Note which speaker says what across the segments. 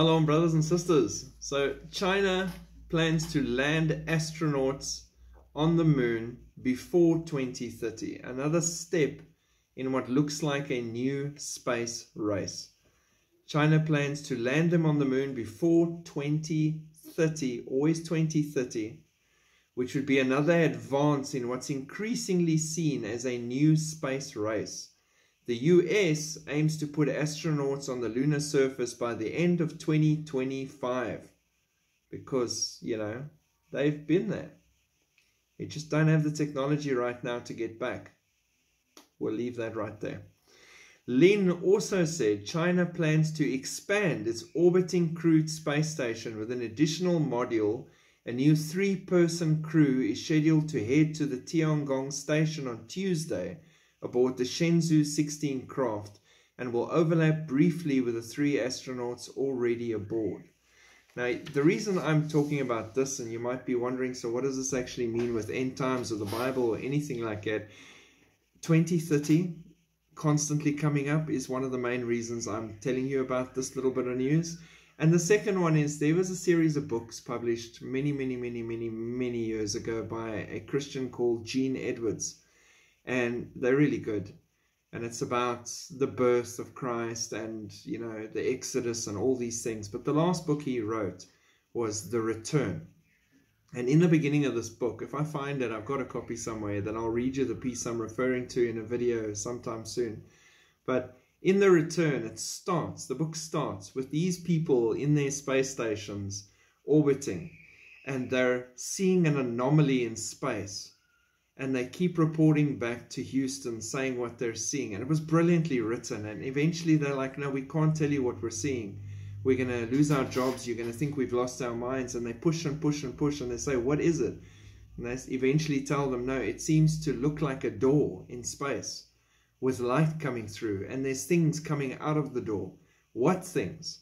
Speaker 1: Hello, brothers and sisters. So China plans to land astronauts on the moon before 2030. Another step in what looks like a new space race. China plans to land them on the moon before 2030, always 2030, which would be another advance in what's increasingly seen as a new space race. The US aims to put astronauts on the lunar surface by the end of 2025 because, they've been there. They just don't have the technology right now to get back. We'll leave that right there. Lin also said China plans to expand its orbiting crewed space station with an additional module. A new 3-person crew is scheduled to head to the Tiangong station on Tuesday aboard the Shenzhou 16 craft and will overlap briefly with the 3 astronauts already aboard. Now, the reason I'm talking about this, and you might be wondering, so what does this actually mean with end times or the Bible or anything like that? 2030 constantly coming up is one of the main reasons I'm telling you about this little bit of news. And the second one is there was a series of books published many years ago by a Christian called Gene Edwards. And they're really good. And it's about the birth of Christ and, the Exodus and all these things. But the last book he wrote was The Return. And in the beginning of this book, if I find it, I've got a copy somewhere, then I'll read you the piece I'm referring to in a video sometime soon. But in The Return, the book starts with these people in their space stations orbiting. And they're seeing an anomaly in space. And they keep reporting back to Houston saying what they're seeing. And it was brilliantly written. And eventually they're like, no, we can't tell you what we're seeing. We're going to lose our jobs. You're going to think we've lost our minds. And they push and push and push. And they say, what is it? And they eventually tell them, no, it seems to look like a door in space with light coming through. And there's things coming out of the door. What things?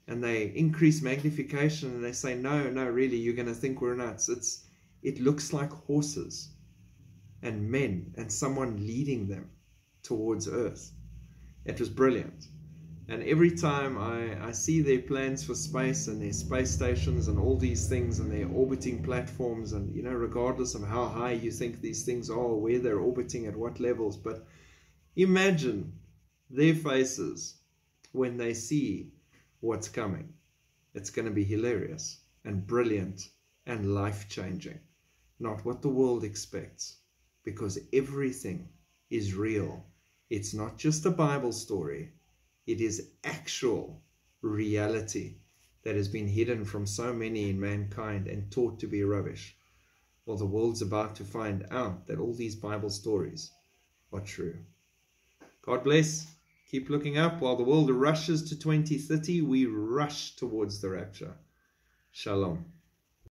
Speaker 1: And they increase magnification. And they say, no, really, you're going to think we're nuts. It looks like horses and men and someone leading them towards Earth. It was brilliant. And every time I see their plans for space and their space stations and all these things and their orbiting platforms and, regardless of how high you think these things are, where they're orbiting at what levels, but imagine their faces when they see what's coming. It's going to be hilarious and brilliant and life-changing. Not what the world expects. Because everything is real. It's not just a Bible story. It is actual reality that has been hidden from so many in mankind and taught to be rubbish. Well, the world's about to find out that all these Bible stories are true. God bless. Keep looking up. While the world rushes to 2030, we rush towards the rapture. Shalom.